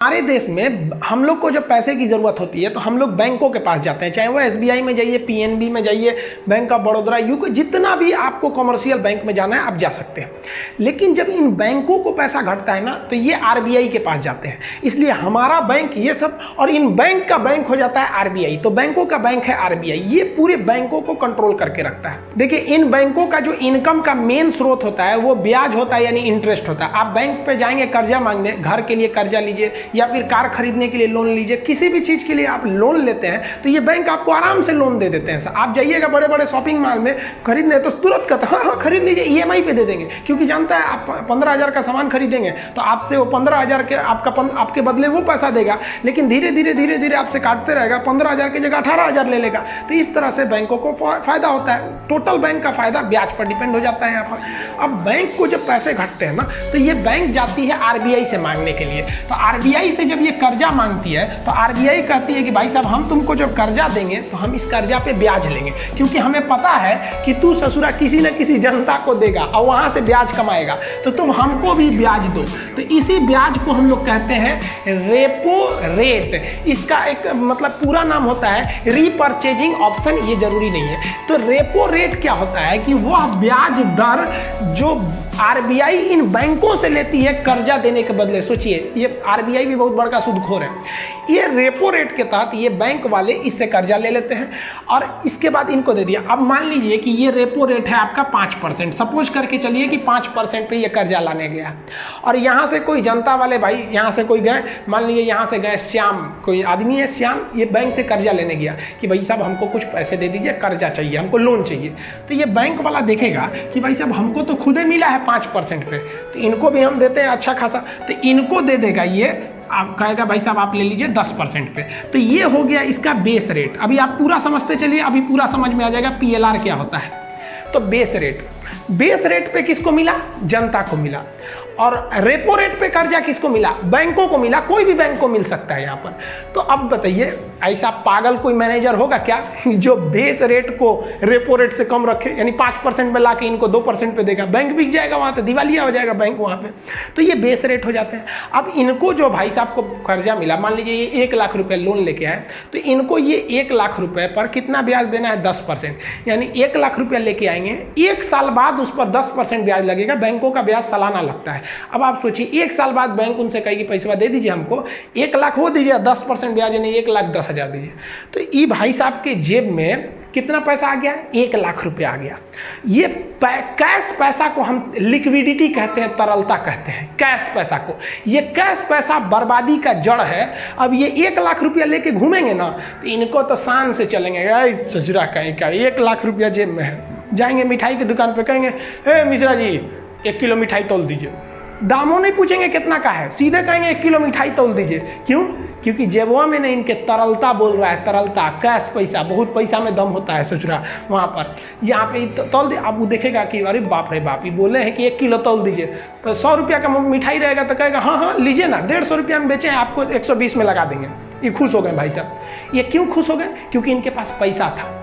हमारे देश में हम लोग को जब पैसे की ज़रूरत होती है तो हम लोग बैंकों के पास जाते हैं, चाहे वो एसबीआई में जाइए, पीएनबी में जाइए, बैंक ऑफ बड़ौदा, यूको, जितना भी आपको कमर्शियल बैंक में जाना है आप जा सकते हैं। लेकिन जब इन बैंकों को पैसा घटता है ना तो ये आरबीआई के पास जाते हैं। इसलिए हमारा बैंक ये सब, और इन बैंक का बैंक हो जाता है आरबीआई, तो बैंकों का बैंक है आरबीआई, ये पूरे बैंकों को कंट्रोल करके रखता है। देखिए, इन बैंकों का जो इनकम का मेन स्रोत होता है वो ब्याज होता है, यानी इंटरेस्ट होता है। आप बैंक पे जाएंगे कर्जा मांगने, घर के लिए कर्जा लीजिए या फिर कार खरीदने के लिए लोन लीजिए, किसी भी चीज के लिए आप लोन लेते हैं तो ये बैंक आपको आराम से लोन दे देते हैं। आप जाइएगा बड़े बड़े शॉपिंग मॉल में खरीदने तो तुरंत कहते हैं हाँ खरीद लीजिए, ईएमआई पे दे देंगे, क्योंकि जानता है आप 15,000 का सामान खरीदेंगे तो आपसे वो 15,000 के आपके बदले वो पैसा देगा, लेकिन धीरे धीरे आपसे काटते रहेगा, 15,000 की जगह 18,000 ले लेगा। तो इस तरह से बैंकों को फायदा होता है। टोटल बैंक का फायदा ब्याज पर डिपेंड हो जाता है यहाँ पर। अब बैंक को जब पैसे घटते हैं ना तो ये बैंक जाती है आरबीआई से मांगने के लिए। तो आरबीआई से जब ये कर्जा मांगती है तो आरबीआई कहती है कि भाई साहब हम तुमको जब कर्जा देंगे तो हम इस कर्जा पे ब्याज लेंगे, क्योंकि हमें पता है कि तू ससुरा किसी न किसी जनता को देगा और वहां से ब्याज कमाएगा, तो तुम हमको भी ब्याज दो। तो इसी ब्याज को हम लोग कहते हैं रेपो रेट। इसका एक मतलब पूरा नाम होता है रीपर्चेजिंग ऑप्शन, ये जरूरी नहीं है। तो रेपो रेट क्या होता है कि वह ब्याज दर जो आरबीआई इन बैंकों से लेती है कर्जा देने के बदले। सोचिए, ये आरबीआई भी बहुत बड़ा सूदखोर है। ये रेपो रेट के तहत ये बैंक वाले इससे कर्जा ले लेते हैं और इसके बाद इनको दे दिया। अब मान लीजिए कि ये रेपो रेट है आपका 5%, सपोज करके चलिए कि 5% पे ये कर्जा लाने गया, और यहाँ से कोई जनता वाले भाई यहाँ से कोई गए, मान लीजिए यहाँ से गए श्याम, कोई आदमी है श्याम, ये बैंक से कर्जा लेने गया कि भाई साहब हमको कुछ पैसे दे दीजिए, कर्जा चाहिए, हमको लोन चाहिए। तो ये बैंक वाला देखेगा कि भाई साहब हमको तो खुद ही मिला है 5% पे, तो इनको भी हम देते हैं अच्छा खासा, तो इनको दे देगा ये, आप कहेगा भाई साहब आप ले लीजिए 10% पे। तो ये हो गया इसका बेस रेट। अभी आप पूरा समझते चलिए, अभी पूरा समझ में आ जाएगा पीएलआर क्या होता है। तो बेस रेट पे किसको मिला? जनता को मिला। और रेपो रेट पे कर्जा किसको मिला? बैंकों को मिला। कोई भी बैंक को मिल सकता है यहाँ पर। तो अब बताइए, ऐसा पागल कोई मैनेजर होगा क्या जो बेस रेट को रेपो रेट से कम रखे, यानी 5% में ला के इनको 2% पे देगा? बैंक बिक जाएगा, वहाँ पे दिवालिया हो जाएगा बैंक वहाँ पे। तो ये बेस रेट हो जाते हैं। अब इनको जो भाई साहब को कर्जा मिला, मान लीजिए ये 1 लाख रुपये लोन लेके आए, तो इनको ये 1 लाख रुपये पर कितना ब्याज देना है? 10%, यानी 1 लाख रुपया लेके आएंगे, 1 साल बाद उस पर 10% ब्याज लगेगा। बैंकों का ब्याज सालाना लगता है। अब आप सोचिए, 1 साल बाद बैंक उनसे कहेगी पैसा दे दीजिए हमको, 1 लाख वो दीजिए, 10% ब्याज यानी 1,10,000 दीजिए। तो ये भाई साहब के जेब में कितना पैसा आ गया? 1 लाख रुपया आ गया। ये कैश पैसा को हम लिक्विडिटी कहते हैं, तरलता कहते हैं कैश पैसा को। ये कैश पैसा बर्बादी का जड़ है। अब ये 1 लाख रुपया लेके घूमेंगे ना तो इनको तो शान से चलेंगे, ससुरा कहीं का 1 लाख रुपया जेब में है। जाएंगे मिठाई की दुकान पर, कहेंगे हे मिश्रा जी 1 किलो मिठाई तोल दीजिए। दामों नहीं पूछेंगे कितना का है, सीधे कहेंगे 1 किलो मिठाई तोल दीजिए। क्यों? क्योंकि जेबवा में नहीं, इनके तरलता बोल रहा है, तरलता, कैश पैसा, बहुत पैसा में दम होता है ससुरा वहाँ पर। यहाँ पे तोल दे, अब वो देखेगा कि अरे बाप रे बाप, ये बोले हैं कि 1 किलो तोल दीजिए, तो 100 रुपया का मिठाई रहेगा तो कहेगा हाँ लीजिए ना, 150 रुपया में बेचें, आपको 120 में लगा देंगे। ये खुश हो गए भाई साहब। ये क्यों खुश हो गए? क्योंकि इनके पास पैसा था।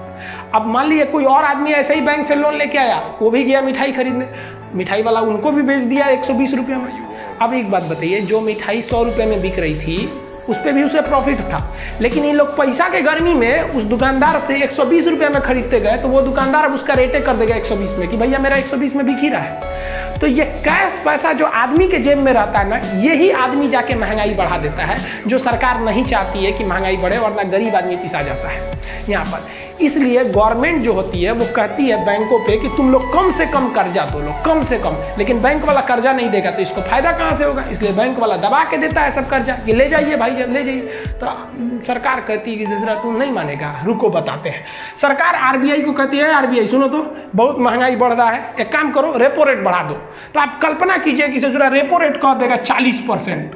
अब मान लीजिए कोई और आदमी ऐसे ही बैंक से लोन लेके आया, वो भी गया मिठाई खरीदने, मिठाई वाला उनको भी बेच दिया 120 रुपये में। अब एक बात बताइए, जो मिठाई 100 रुपये में बिक रही थी उस पर भी उसे प्रॉफिट था, लेकिन इन लोग पैसा के गर्मी में उस दुकानदार से 120 रुपये में खरीदते गए, तो वो दुकानदार अब उसका रेटे कर देगा 120 में कि भैया मेरा 120 में बिक ही रहा है। तो ये कैश पैसा जो आदमी के जेब में रहता है ना, यही आदमी जाके महंगाई बढ़ा देता है, जो सरकार नहीं चाहती है कि महंगाई बढ़े, वरना गरीब आदमी पिसा जाता है यहाँ पर। इसलिए गवर्नमेंट जो होती है वो कहती है बैंकों पे कि तुम लोग कम से कम कर्जा दो, लो कम से कम, लेकिन बैंक वाला कर्जा नहीं देगा तो इसको फायदा कहाँ से होगा? इसलिए बैंक वाला दबा के देता है सब कर्जा कि ले जाइए भाई, जब ले जाइए। तो सरकार कहती है कि जरा तुम नहीं मानेगा, रुको बताते हैं। सरकार आरबीआई को कहती है, आरबीआई सुनो तो बहुत महंगाई बढ़ रहा है, एक काम करो रेपो रेट बढ़ा दो। तो आप कल्पना कीजिए कि जरा रेपो रेट कह देगा 40%,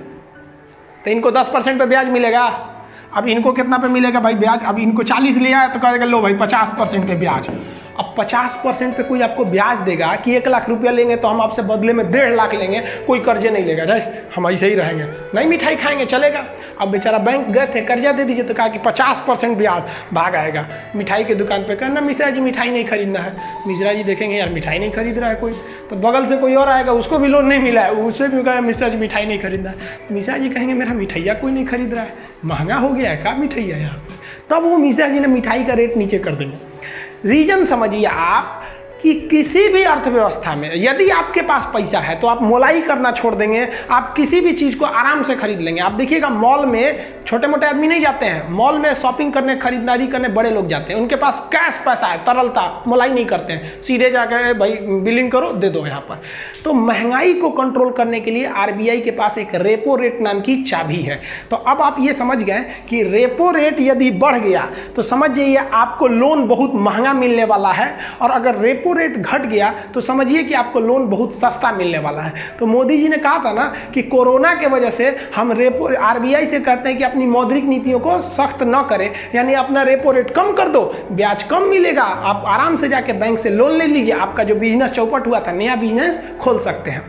तो इनको 10% पे ब्याज मिलेगा। अब इनको कितना पे मिलेगा भाई ब्याज? अब इनको 40 लिया है तो कहेगा लो भाई 50% पे ब्याज। अब अब 50% पे कोई आपको ब्याज देगा कि 1 लाख रुपया लेंगे तो हम आपसे बदले में 1.5 लाख लेंगे, कोई कर्जे नहीं लेगा, हम ऐसे ही रहेंगे, नहीं मिठाई खाएंगे, चलेगा। अब बेचारा बैंक गए थे, कर्जा दे दीजिए, तो कहा कि 50% ब्याज, भाग आएगा मिठाई की दुकान पे, कहना मिश्रा जी मिठाई नहीं खरीदना है। मिश्रा जी देखेंगे यार मिठाई नहीं खरीद रहा है कोई, तो बगल से कोई और आएगा, उसको भी लोन नहीं मिला है, उससे भी कहा मिश्रा जी मिठाई नहीं खरीदना है। मिश्रा जी कहेंगे मेरा मिठाइया कोई नहीं खरीद रहा है, महंगा हो गया है का मिठाइया यहाँ पे, तब वो मिश्रा जी ने मिठाई का रेट नीचे कर देंगे। रीजन समझिए आप कि किसी भी अर्थव्यवस्था में यदि आपके पास पैसा है तो आप मोलाई करना छोड़ देंगे, आप किसी भी चीज़ को आराम से खरीद लेंगे। आप देखिएगा मॉल में छोटे मोटे आदमी नहीं जाते हैं, मॉल में शॉपिंग करने, खरीदारी करने बड़े लोग जाते हैं, उनके पास कैश पैसा है, तरलता, मोलाई नहीं करते हैं, सीधे जाकर भाई बिलिंग करो दे दो यहाँ पर। तो महंगाई को कंट्रोल करने के लिए आरबीआई के पास एक रेपो रेट नाम की चाबी है। तो अब आप ये समझ गए कि रेपो रेट यदि बढ़ गया तो समझ जाइए आपको लोन बहुत महंगा मिलने वाला है, और अगर रेपो रेट घट गया तो समझिए कि आपको लोन बहुत सस्ता मिलने वाला है। तो मोदी जी ने कहा था ना कि कोरोना के वजह से हम आरबीआई से कहते हैं कि अपनी मौद्रिक नीतियों को सख्त न करें, यानी अपना रेपो रेट कम कर दो, ब्याज कम मिलेगा, आप आराम से जाके बैंक से लोन ले लीजिए, आपका जो बिजनेस चौपट हुआ था नया बिजनेस खोल सकते हैं।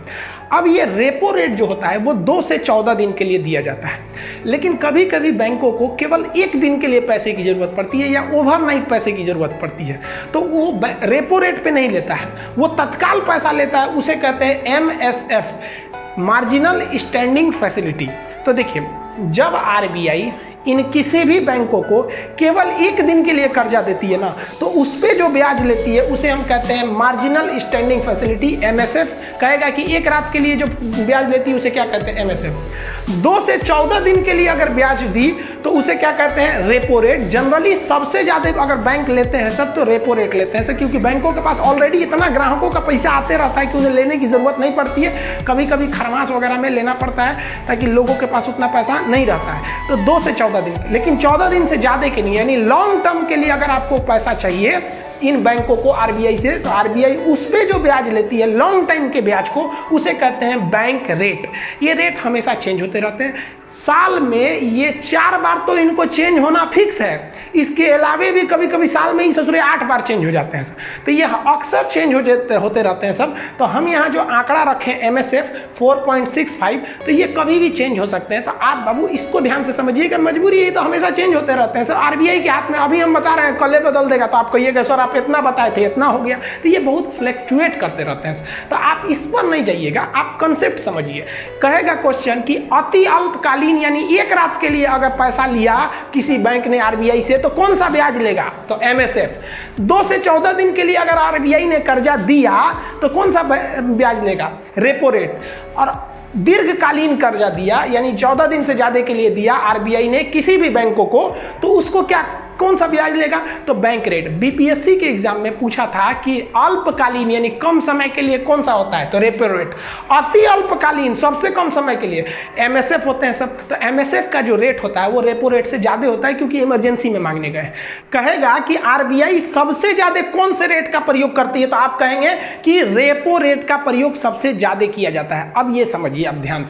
अब ये रेपो रेट जो होता है वो 2 से 14 दिन के लिए दिया जाता है, लेकिन कभी कभी बैंकों को केवल 1 दिन के लिए पैसे की ज़रूरत पड़ती है या ओवरनाइट पैसे की ज़रूरत पड़ती है, तो वो रेपो रेट पे नहीं लेता है, वो तत्काल पैसा लेता है, उसे कहते हैं MSF, मार्जिनल स्टैंडिंग फैसिलिटी। तो देखिए जब आरबीआई इन किसी भी बैंकों को केवल 1 दिन के लिए कर्जा देती है ना, तो उस पर जो ब्याज लेती है उसे हम कहते हैं मार्जिनल स्टैंडिंग फैसिलिटी, MSF। कहेगा कि 1 रात के लिए जो ब्याज लेती है उसे क्या कहते हैं, MSF। 2 से 14 दिन के लिए अगर ब्याज दी तो उसे क्या कहते हैं, रेपो रेट। जनरली सबसे ज़्यादा अगर बैंक लेते हैं सब तो रेपो रेट लेते हैं, क्योंकि बैंकों के पास ऑलरेडी इतना ग्राहकों का पैसा आते रहता है कि उन्हें लेने की ज़रूरत नहीं पड़ती है, कभी कभी खरमास वगैरह में लेना पड़ता है ताकि लोगों के पास उतना पैसा नहीं रहता है। तो 2 से 14 दिन, लेकिन 14 दिन से ज़्यादा के नहीं, यानी लॉन्ग टर्म के लिए अगर आपको पैसा चाहिए इन बैंकों को आरबीआई से, तो आरबीआई उस पे जो ब्याज लेती है लॉन्ग टाइम के ब्याज को उसे कहते हैं बैंक रेट। ये रेट हमेशा चेंज होते रहते हैं, साल में ये 4 बार तो इनको चेंज होना फिक्स है, इसके अलावे भी कभी कभी साल में ही ससुरे 8 बार चेंज हो जाते हैं। तो ये अक्सर चेंज होते रहते हैं सब। तो हम यहाँ जो आंकड़ा रखें MSF 4.65, तो ये कभी भी चेंज हो सकते हैं। तो आप बाबू इसको ध्यान से समझिएगा, मजबूरी है तो हमेशा चेंज होते रहते हैं सर, आरबीआई के हाथ में। अभी हम बता रहे हैं कल बदल देगा, तो आप कहिएगा सर आप इतना बताए थे इतना हो गया, तो ये बहुत फ्लैक्चुएट करते रहते हैं। तो आप इस पर नहीं जाइएगा, आप कंसेप्ट समझिए। कहेगा क्वेश्चन कि अति अल्पकालीन यानी 1 रात के लिए अगर पैसा लिया किसी बैंक ने आरबीआई से तो कौन सा ब्याज लेगा, तो MSF। 2 से 14 दिन के लिए अगर आरबीआई ने कर्जा दिया तो कौन सा ब्याज लेगा, रेपो रेट। और दीर्घकालीन कर्जा दिया यानी 14 दिन से ज्यादा के लिए दिया आरबीआई ने किसी भी बैंकों को, तो उसको क्या कौन सा ब्याज लेगा, तो बैंक रेट। बीपीएससी के एग्जाम में पूछा था कि अल्पकालीन यानी कम समय के लिए कौन सा होता है, तो रेपो रेट। अति अल्पकालीन सबसे कम समय के लिए MSF होते हैं सब। तो MSF का जो रेट होता है वो रेपो रेट से ज्यादा होता है क्योंकि इमरजेंसी में मांगने गए। कहेगा कि आरबीआई सबसे ज्यादा कौन से रेट का प्रयोग करती है, तो आप कहेंगे कि रेपो रेट का प्रयोग सबसे ज्यादा किया जाता है। अब ये समझिए आप ध्यान से।